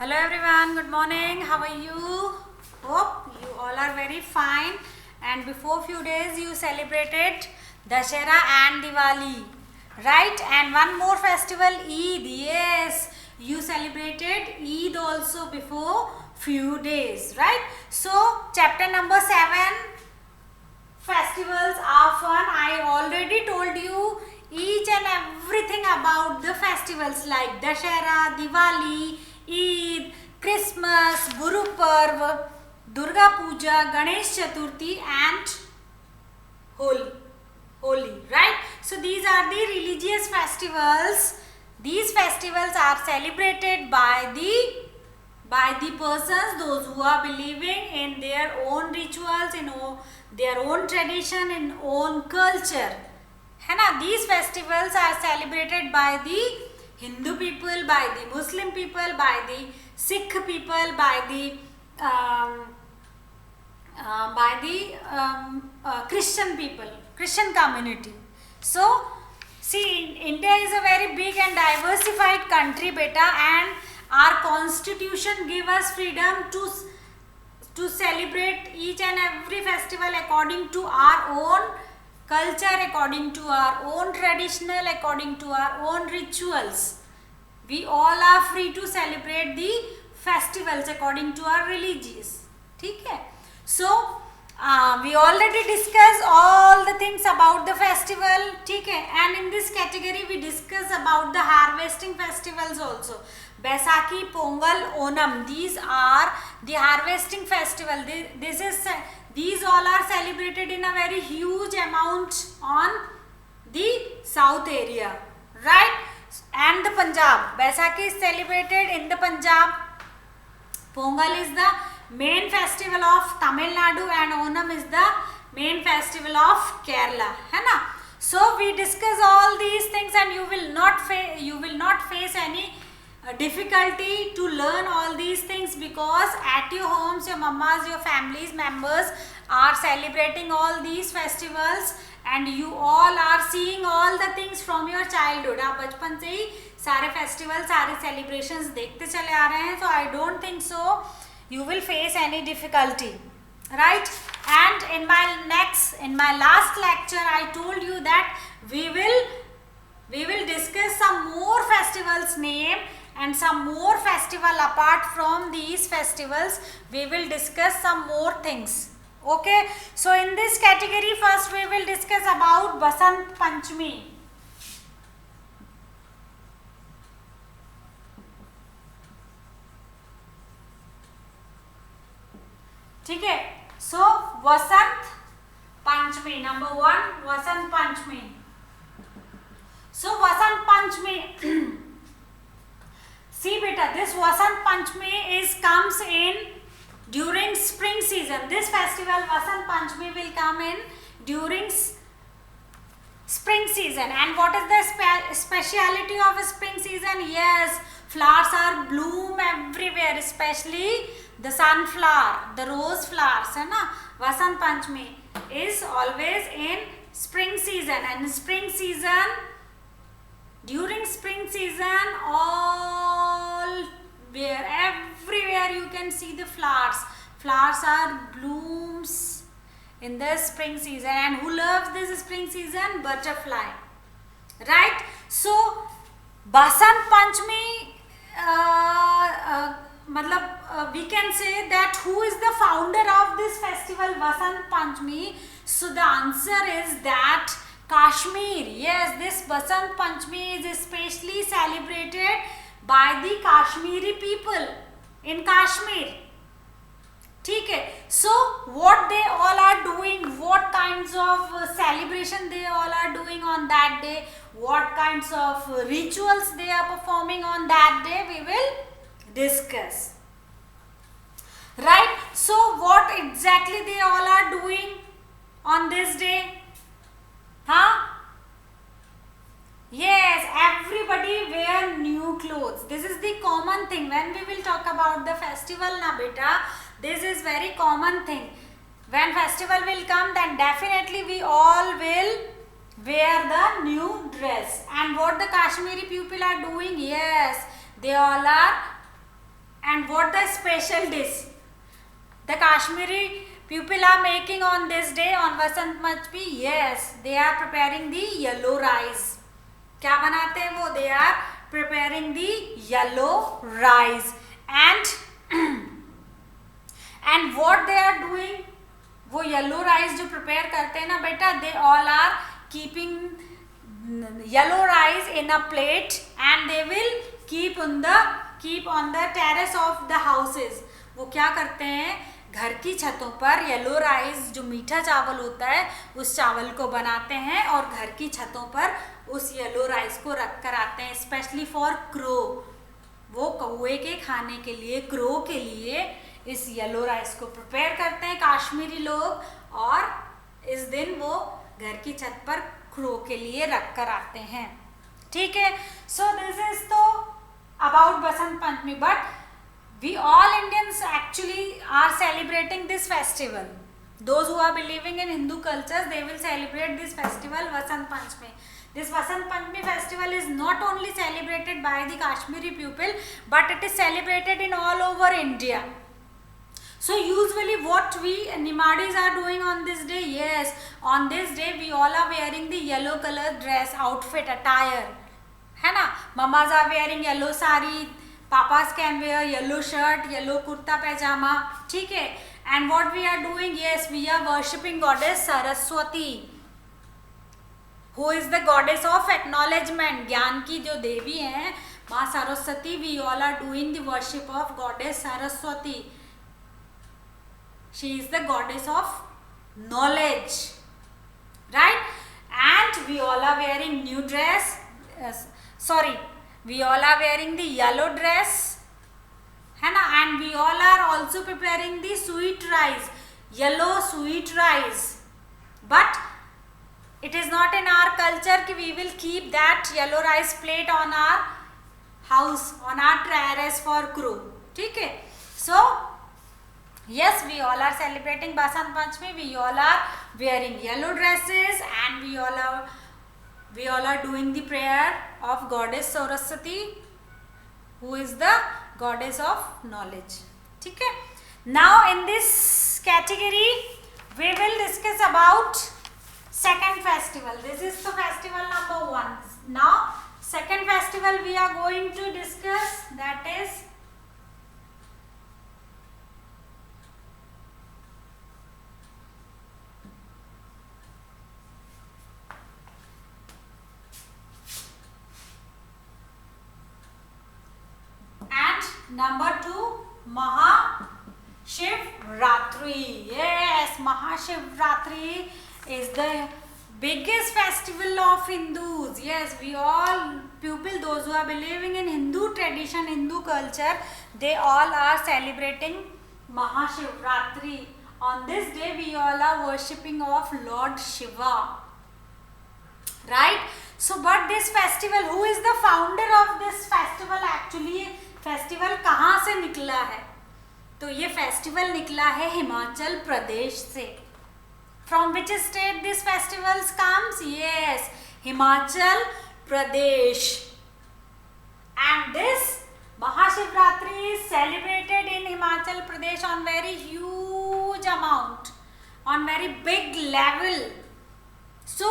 Hello everyone, good morning. How are you? Hope you all are very fine. And before few days you celebrated Dashera and Diwali, right? And one more festival, Eid. Yes, you celebrated Eid also before few days, right? So chapter number 7, festivals are fun. I already told you each and everything about the festivals like Dashera, Diwali, Eid, Christmas, Guru Parv, Durga Puja, Ganesh Chaturthi and Holi. Holi, right? So these are the religious festivals. These festivals are celebrated by the persons, those who are believing in their own rituals, in their own tradition, in own culture. है ना? These festivals are celebrated by the Hindu people, by the Muslim people, by the Sikh people, by the Christian people, Christian community. So, see, India is a very big and diversified country, beta, and our constitution give us freedom to celebrate each and every festival according to our own culture, according to our own traditional, according to our own rituals. We all are free to celebrate the festivals according to our religious. ठीक है? So we already discussed all the things about the festival. ठीक है? And in this category we discuss about the harvesting festivals also. Baisakhi, Pongal, Onam. These are the harvesting festival. These all are celebrated in a very huge amount on the south area, right? And the Punjab. Baisakhi is celebrated in the Punjab. Pongal is the main festival of Tamil Nadu and Onam is the main festival of Kerala. है ना? So we discuss all these things and you will not face any difficulty to learn all these things because at your homes, your mamas, your families members are celebrating all these festivals and you all are seeing all the things from your childhood. आप बचपन से ही सारे festivals, सारे celebrations देखते चले आ रहे हैं, so I don't think so you will face any difficulty, right? And in my last lecture I told you that we will discuss some more festivals name and some more festival apart from these festivals. We will discuss some more things. Okay, so in this category first we will discuss about Basant Panchami. ठीक है? So Vasant Panchami, number 1, Vasant Panchami. So Vasant Panchami. See beta, this Vasant Panchami comes in during spring season. This festival Vasant Panchami will come in during spring season. And what is the speciality of a spring season? Yes, flowers are bloom everywhere, especially the sunflower, the rose flowers, है ना? Vasant Panchami is always in spring season, and spring season, during spring season, everywhere you can see the flowers. Flowers are blooms in the spring season, and who loves this spring season? Butterfly, right? So Basant Panchami, we can say that who is the founder of this festival Vasant Panchami? So the answer is that Kashmir. Yes, this Basant Panchami is especially celebrated by the Kashmiri people in Kashmir. ठीक है? So what they all are doing, what kinds of celebration they all are doing on that day, what kinds of rituals they are performing on that day, we will discuss. Right? So what exactly they all are doing on this day? Huh? Yes, everybody wear new clothes. This is the common thing. When we will talk about the festival na beta, this is very common thing. When festival will come, then definitely we all will wear the new dress. And what the Kashmiri people are doing? Yes, they all are And what the special dish the Kashmiri people are making on this day on Vasant Panchami? Yes, they are preparing the yellow rice. क्या बनाते हैं वो? They are preparing the yellow rice. And what they are doing? वो yellow rice जो prepare करते हैं ना बेटा, they all are keeping yellow rice in a plate and they will keep on the terrace of the houses. वो क्या करते हैं, घर की छतों पर येलो राइस जो मीठा चावल होता है उस चावल को बनाते हैं और घर की छतों पर उस येलो राइस को रख कर आते हैं, स्पेशली फॉर क्रो. वो कौवे के खाने के लिए, क्रो के लिए इस येलो राइस को प्रिपेयर करते हैं काश्मीरी लोग, और इस दिन वो घर की छत पर क्रो के लिए रख कर आते हैं. ठीक है. सो दिस इज तो about Basant Panchami, but we all Indians actually are celebrating this festival. Those who are believing in Hindu cultures, they will celebrate this festival Vasant Panchami. This Vasant Panchami festival is not only celebrated by the Kashmiri people, but it is celebrated in all over India. So usually what we Nimadis are doing on this day? Yes, on this day we all are wearing the yellow color dress, outfit, attire. है ना? Mamas are wearing yellow sari, papas can wear yellow shirt, yellow kurta pajama. ठीक है. And what we are doing? Yes, we are worshipping goddess Saraswati, who is the goddess of acknowledgement. ज्ञान की जो देवी हैं माँ Saraswati. We all are doing the worship of goddess Saraswati. She is the goddess of knowledge, right? And we all are wearing new dress. We all are wearing the yellow dress, है ना? And we all are also preparing the sweet rice, yellow sweet rice. But it is not in our culture कि we will keep that yellow rice plate on our house, on our terrace for crow. ठीक है. So yes, we all are celebrating Basant Panchami. We all are wearing yellow dresses and we all are doing the prayer of goddess Saraswati, who is the goddess of knowledge. ठीक है. Now in this category we will discuss about second festival. This is the festival number 1. Now second festival we are going to discuss, that is number 2, Mahashivratri. Yes, Mahashivratri is the biggest festival of Hindus. Yes, we all people, those who are believing in Hindu tradition, Hindu culture, they all are celebrating Mahashivratri. On this day, we all are worshipping of Lord Shiva. Right? So, but this festival, who is the founder of this festival actually? Festival कहाँ से निकला है? तो ये festival निकला है हिमाचल प्रदेश से. From which state this festivals comes? Yes, Himachal Pradesh. And this Mahashivratri is celebrated in Himachal Pradesh on very huge amount, on very big level. So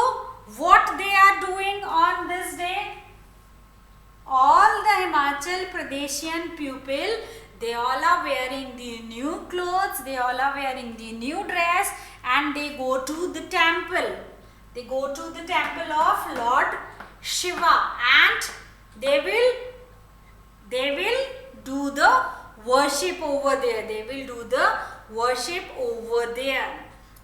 what they are doing on this day? All the Himachal Pradeshian people, they all are wearing the new clothes, they all are wearing the new dress, and they go to the temple. They go to the temple of Lord Shiva, and they will do the worship over there. They will do the worship over there.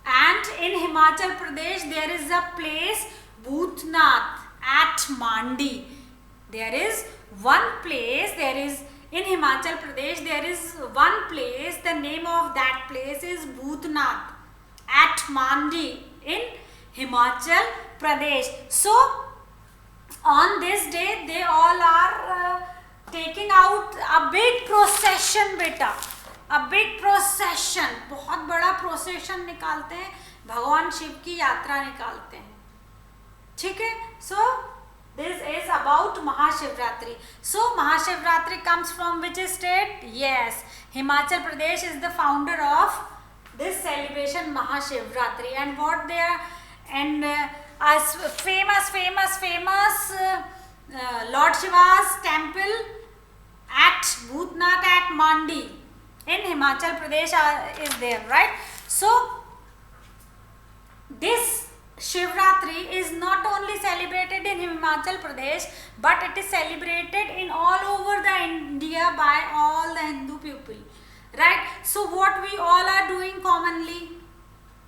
And in Himachal Pradesh, there is a place Bhutnath at Mandi. There is one place, in Himachal Pradesh, there is one place, the name of that place is Bhutnath at Mandi in Himachal Pradesh. So, on this day, they all are taking out a big procession beta. A big procession, बहुत बड़ा procession निकालते हैं, भगवान शिव की यात्रा निकालते हैं. ठीक है. So, This is about Mahashivratri. So Mahashivratri comes from which state? Yes, Himachal Pradesh is the founder of this celebration Mahashivratri. And what they are, and as famous Lord Shiva's temple at Bhutnath at Mandi in Himachal Pradesh is there, right? So this Shivratri is not only celebrated in Himachal Pradesh, but it is celebrated in all over the India by all the Hindu people, right? So what we all are doing commonly?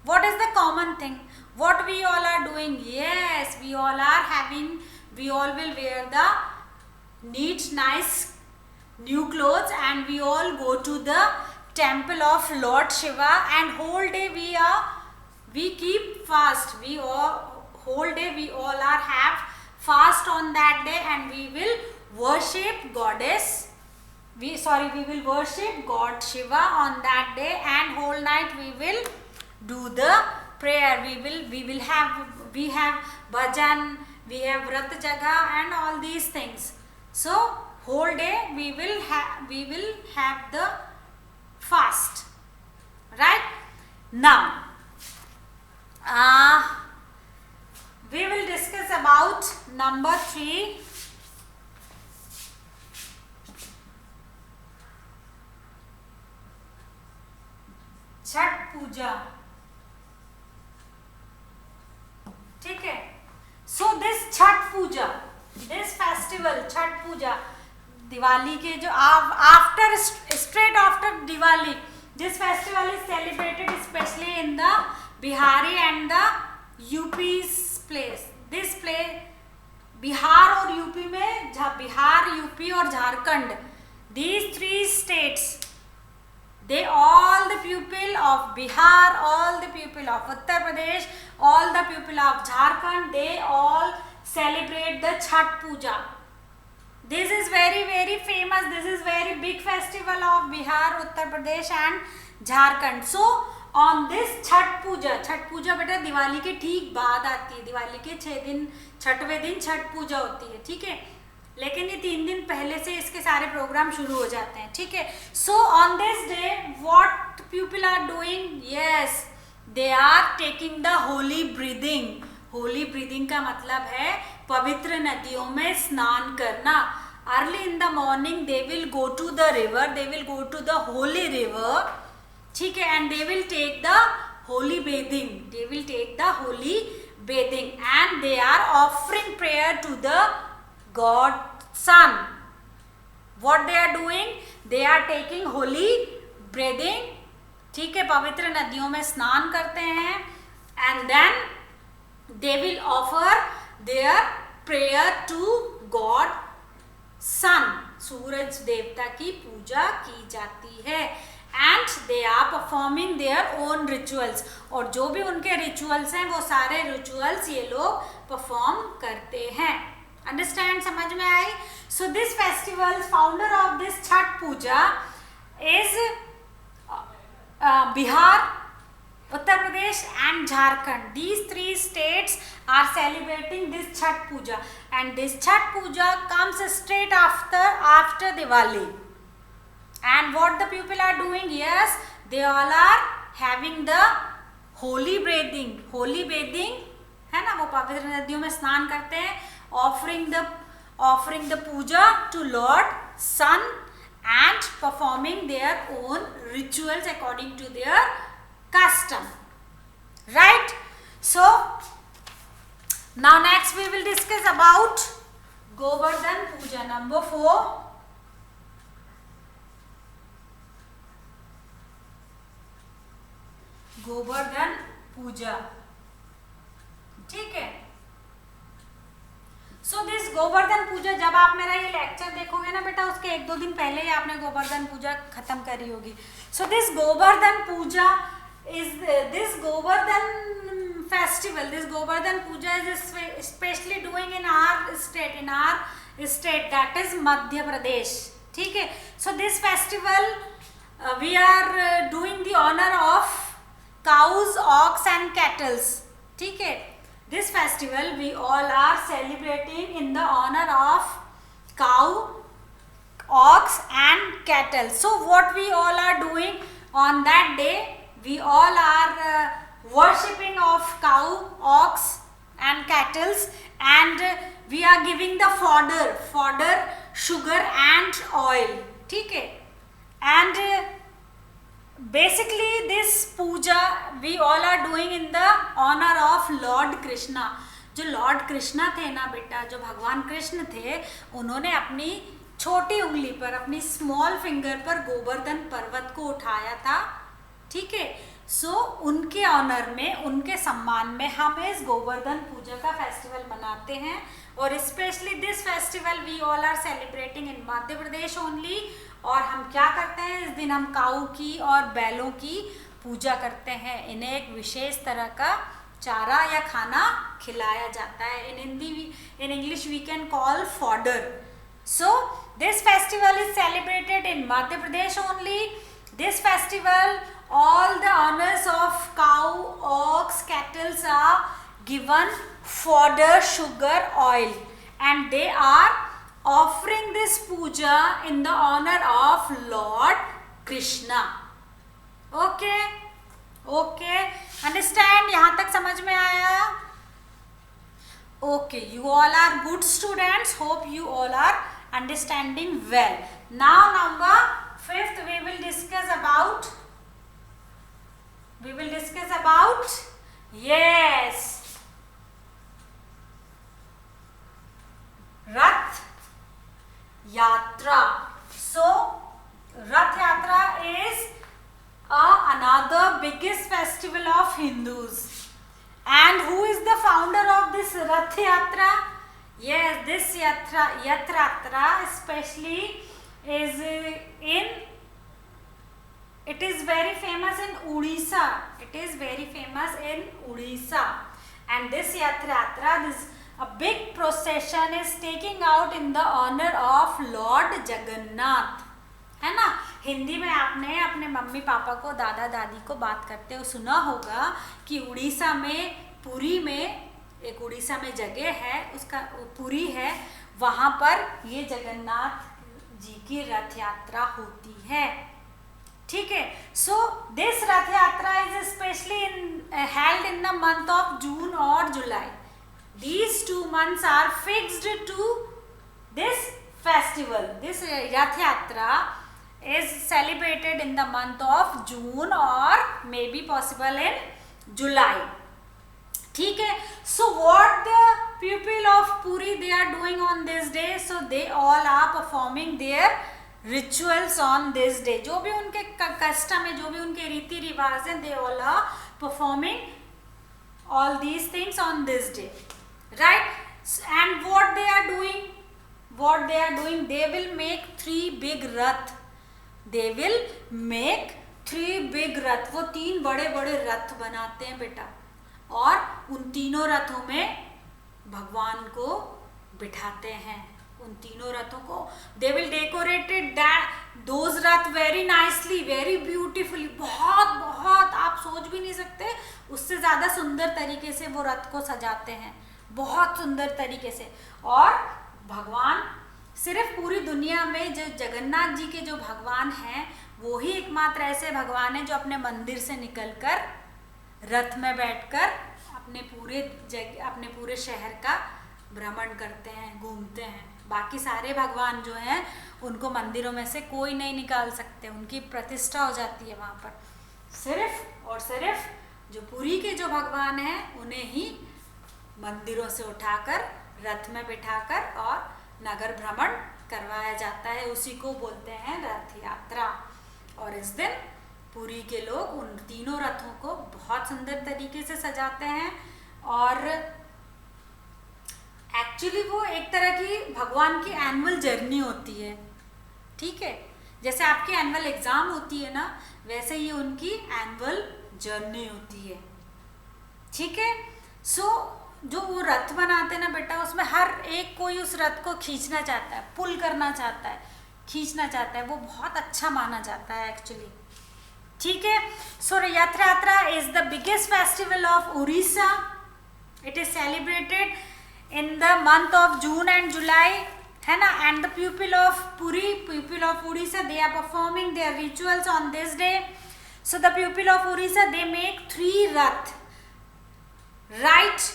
What is the common thing? What we all are doing? Yes, we all will wear the neat, nice new clothes, and we all go to the temple of Lord Shiva, and whole day we keep fast. Whole day we all are have fast on that day, and we will worship goddess. We will worship God Shiva on that day, and whole night we will do the prayer. We have bhajan, we have Vrat Jaga and all these things. So whole day we will have the fast, right? Now we will discuss about number 3. Chhath पूजा, ठीक है? So this Chhath Puja, this festival Chhath पूजा, दिवाली के जो straight after Diwali, this festival is celebrated especially in the Bihari and the UP's place. This place Bihar और UP में, Bihar, UP और Jharkhand, these 3 states, they all the people of Bihar, all the people of Uttar Pradesh, all the people of Jharkhand, they all celebrate the Chhath Puja. This is very famous. This is very big festival of Bihar, Uttar Pradesh and Jharkhand. So on this Chhath Puja बेटा दिवाली के ठीक बाद आती है. दिवाली के 6 दिन, 6वें दिन छठ पूजा होती है, ठीक है? लेकिन ये 3 दिन पहले से इसके सारे प्रोग्राम शुरू हो जाते हैं, ठीक है? So on this day what people are doing? Yes, they are taking the holy breathing. Holy breathing का मतलब है पवित्र नदियों में स्नान करना. Early in the morning they will go to the river, they will go to the holy river, ठीक है? And they will take the holy bathing, they will take the holy bathing, and they are offering prayer to the God Sun. What they are doing? They are taking holy bathing, ठीक है? पवित्र नदियों में स्नान करते हैं, and then they will offer their prayer to God Sun. सूरज देवता की पूजा की जाती है, and they are performing their own rituals. और जो भी उनके rituals हैं वो सारे rituals ये लोग perform करते हैं. Understand? समझ में आई? So this festival, founder of this Chhath Puja is Bihar, Uttar Pradesh and Jharkhand. These 3 states are celebrating this Chhath Puja, and this Chhath Puja comes straight after Diwali. And what the people are doing? Yes, they all are having the holy bathing. Holy bathing है ना, वो पवित्र नदियों में स्नान करते हैं, offering the puja to Lord Sun and performing their own rituals according to their custom, right? So now next we will discuss about Govardhan Puja, number 4. Govardhan Puja, ठीक है? सो दिस गोवर्धन पूजा, जब आप मेरा ये लेक्चर देखोगे ना बेटा, उसके 1-2 दिन पहले ही आपने गोवर्धन पूजा खत्म करी होगी. So this Govardhan Puja is this Govardhan festival, this Govardhan puja is especially doing in our state, that is Madhya Pradesh, ठीक है? So this festival we are doing the honor of cows, ox and cattle, ठीक है? this festival we all are celebrating in the honor of cow, ox and cattle. So what we all are doing on that day, we all are worshipping of cow, ox and cattle, and we are giving the fodder, sugar and oil. ठीक है? And basically this puja we all are doing in the honor of Lord Krishna. जो Lord Krishna थे ना बेटा, जो भगवान कृष्ण थे, उन्होंने अपनी छोटी उंगली पर, अपनी स्मॉल फिंगर पर गोवर्धन पर्वत को उठाया था. ठीक है? सो उनके ऑनर में, उनके सम्मान में हम इस गोवर्धन पूजा का फेस्टिवल मनाते हैं. और specially this festival we all are celebrating in Madhya Pradesh only. और हम क्या करते हैं इस दिन, हम काऊ की और बैलों की पूजा करते हैं. इन्हें एक विशेष तरह का चारा या खाना खिलाया जाता है. In English we can call fodder. So this festival is celebrated in Madhya Pradesh only. This festival all the honors of cow, ox, cattle are given fodder, sugar, oil, and they are offering this puja in the honor of Lord Krishna. Okay, okay, understand? यहाँ तक समझ में आया? Okay, you all are good students. Hope you all are understanding well. Now number 5th we will discuss about yes, Rath Yatra. So Rath Yatra is another biggest festival of Hindus. And who is the founder of this Rath Yatra? Yes, this Yatra especially is it is very famous in Odisha. It is very famous in Odisha. And this Yatra, this a big procession is taking out in the honor of Lord Jagannath. है ना? हिंदी में आपने अपने mummy papa को, दादा दादी को बात करते हुए सुना होगा कि उड़ीसा में, पुरी में, एक उड़ीसा में जगह है, उसका पुरी है, वहाँ पर ये जगन्नाथ जी की रथ यात्रा होती है. ठीक है? सो दिस रथ यात्रा is specially held in the month of June और जुलाई. These 2 months are fixed to this festival. This Rath Yatra is celebrated in the month of June or maybe possible in July. ठीक है? So what the people of Puri they are doing on this day? So they all are performing their rituals on this day. जो भी उनके custom है, जो भी उनके रीति रिवाज हैं, they all are performing all these things on this day. Right? And what they are doing, they will make 3 big rath. They will make 3 big rath. वो 3 बड़े बड़े रथ बनाते हैं बेटा, और उन तीनों रथों में भगवान को बिठाते हैं. उन तीनों रथों को they will decorated those rath very nicely, very beautifully. बहुत आप सोच भी नहीं सकते, उससे ज़्यादा सुंदर तरीके से वो रथ को सजाते हैं, बहुत सुंदर तरीके से. और भगवान सिर्फ पूरी दुनिया में जो जगन्नाथ जी के जो भगवान हैं, वो ही एकमात्र ऐसे भगवान हैं जो अपने मंदिर से निकलकर रथ में बैठकर अपने पूरे शहर का भ्रमण करते हैं, घूमते हैं. बाकी सारे भगवान जो हैं उनको मंदिरों में से कोई नहीं निकाल सकते, उनकी प्रतिष्ठा हो जाती है वहाँ पर. सिर्फ और सिर्फ जो पुरी के जो भगवान हैं उन्हें ही मंदिरों से उठाकर रथ में बिठाकर और नगर भ्रमण करवाया जाता है. उसी को बोलते हैं रथ यात्रा. और इस दिन पुरी के लोग उन तीनों रथों को बहुत सुंदर तरीके से सजाते हैं. और एक्चुअली वो एक तरह की भगवान की एनुअल जर्नी होती है. ठीक है? जैसे आपकी एनुअल एग्जाम होती है ना, वैसे ही उनकी एनुअल जर्नी होती है. ठीक है? सो जो वो रथ बनाते हैं ना बेटा, उसमें हर एक कोई उस रथ को खींचना चाहता है, पुल करना चाहता है, खींचना चाहता है. वो बहुत अच्छा माना जाता है एक्चुअली. ठीक है? सो रथ यात्रा is the biggest festival of Orissa. It is celebrated in the month of June and July, है ना. And the people of Puri, people of Odisha, they are performing their rituals on this day. So the people of Odisha, they make 3 rath, right?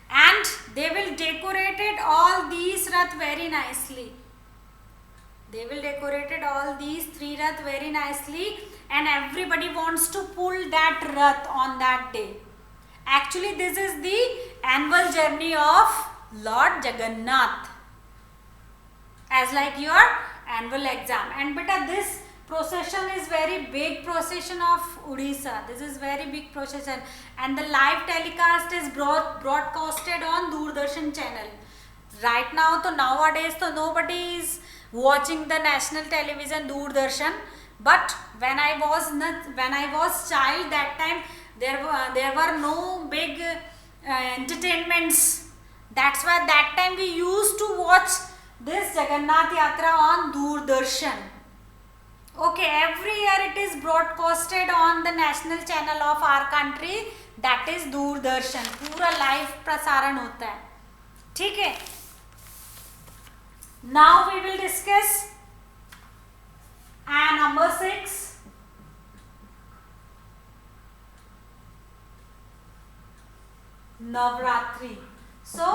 And they will decorate all these rath very nicely. They will decorate all these 3 rath very nicely, and everybody wants to pull that rath on that day. Actually, this is the annual journey of Lord Jagannath, as like your annual exam. And beta, this procession is very big procession of Odisha. This is very big procession, and the live telecast is broadcasted on Doordarshan channel. Right now, so nowadays, so nobody is watching the national television Doordarshan. But when I was child, that time there were no big entertainments. That's why that time we used to watch this Jagannath Yatra on Doordarshan. Okay, every year it is broadcasted on the national channel of our country, that is Doordarshan. पूरा live प्रसारण होता है, ठीक है. Now we will discuss number 6. Navratri. So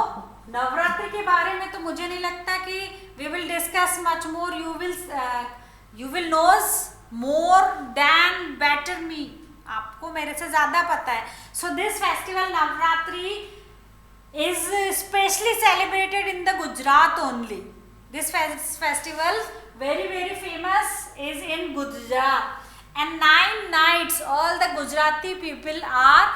Navratri के बारे में तो मुझे नहीं लगता कि we will discuss much more. You will knows more than better me. आपको मेरे से ज़्यादा पता है. So this festival Navratri is specially celebrated in the Gujarat only. This festival very very famous is in Gujarat, and 9 nights all the Gujarati people are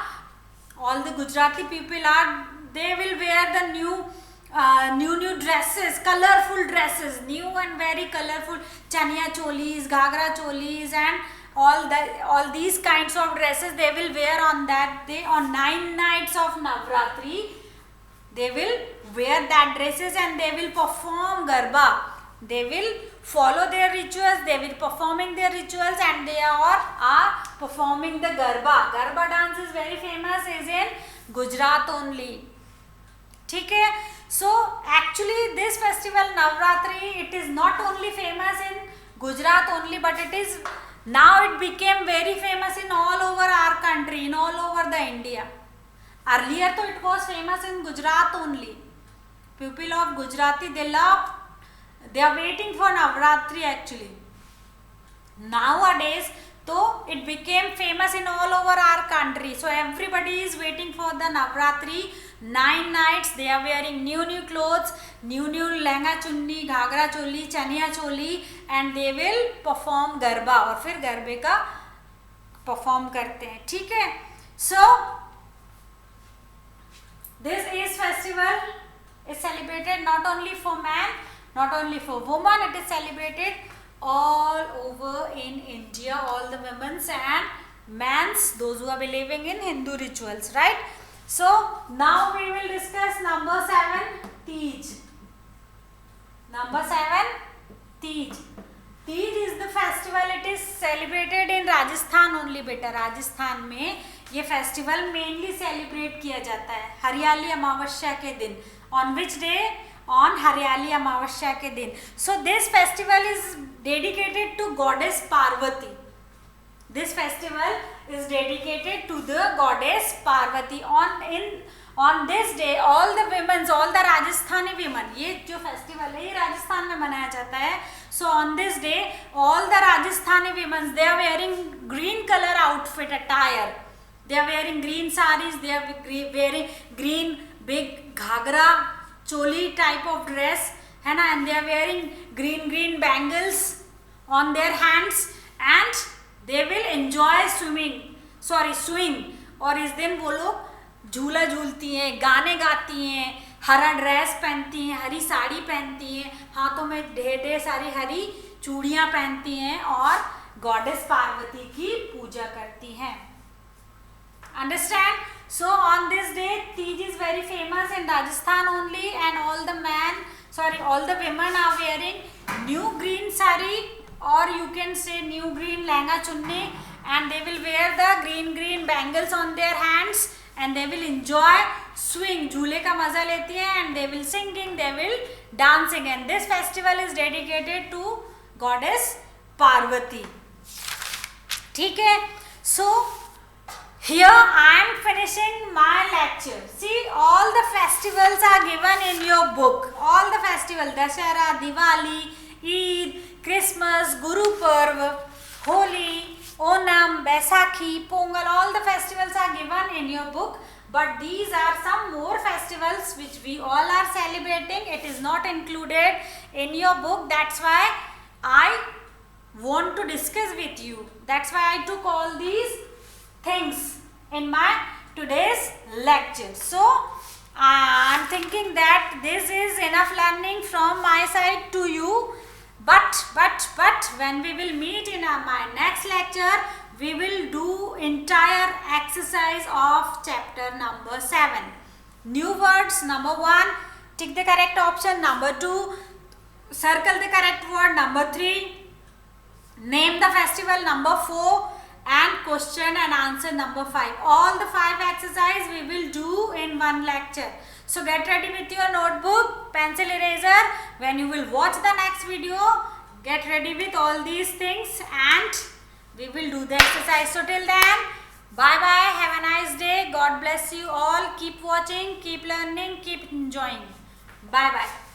they will wear the new dresses, colorful dresses, new and very colorful chaniya cholis, ghagra cholis, and all these kinds of dresses they will wear on that day. On 9 nights of Navratri, they will wear that dresses and they will perform garba. They will follow their rituals, they will performing their rituals, and they are performing the garba. Garba dance is very famous, is in Gujarat only. ठीक है. So actually this festival Navratri, it is not only famous in Gujarat only, but now it became very famous in all over our country, in all over the India. Earlier though it was famous in Gujarat only. People of Gujarati, they are waiting for Navratri actually. Nowadays though it became famous in all over our country, so everybody is waiting for the Navratri. 9 nights they are wearing new clothes, new lehenga chunni, ghagra choli, chaniya choli, and they will perform garba और फिर गरबे का perform करते हैं, ठीक है. So this festival is celebrated not only for man, not only for woman, it is celebrated all over in India, all the women's and men's, those who are believing in Hindu rituals, right? So now we will discuss number 7, Teej. Number 7, Teej. Teej is the festival, it is celebrated in Rajasthan only beta. Rajasthan में ये festival mainly celebrate किया जाता है हरियाली अमावस्या के दिन. On which day? On हरियाली अमावस्या के दिन. So this festival is dedicated to goddess Parvati. This festival is dedicated to the goddess Parvati. On this day, all the Rajasthani women, ये जो festival है ये राजस्थान में मनाया जाता है. So on this day, all the Rajasthani women, they are wearing green color outfit attire. They are wearing green saris. They are wearing green big ghagra choli type of dress, है ना, and they are wearing green bangles on their hands, and they will enjoy swing. और इस दिन वो लोग झूला झूलती हैं, गाने गाती हैं, हरा ड्रेस पहनती हैं, हरी साड़ी पहनती हैं, हाथों में ढेर सारी हरी चूड़ियाँ पहनती हैं और गॉडेस पार्वती की पूजा करती हैं. Understand? So on this day, Teej is very famous in Rajasthan only, and all the women are wearing new green sari, or you can say new green lehenga chunni, and they will wear the green bangles on their hands and they will enjoy swing. झूले का मजा लेती है and they will singing, they will dancing, and this festival is dedicated to goddess Parvati. ठीक है? So here I am finishing my lecture. See, all the festivals are given in your book. All the festivals, Dashera, Diwali, Eid, Christmas, Guru Parv, Holi, Onam, Baisakhi, Pongal, all the festivals are given in your book. But these are some more festivals which we all are celebrating. It is not included in your book. That's why I want to discuss with you. That's why I took all these things in my today's lecture. So I am thinking that this is enough learning from my side to you. But when we will meet in my next lecture, we will do entire exercise of chapter number 7. New words, number 1, tick the correct option. Number 2, circle the correct word. Number 3, name the festival. Number 4, and question and answer number 5. All the 5 exercises we will do in one lecture. So get ready with your notebook, pencil, eraser. When you will watch the next video, get ready with all these things and we will do the exercise. So till then, bye bye, have a nice day. God bless you all. Keep watching, keep learning, keep enjoying. Bye bye.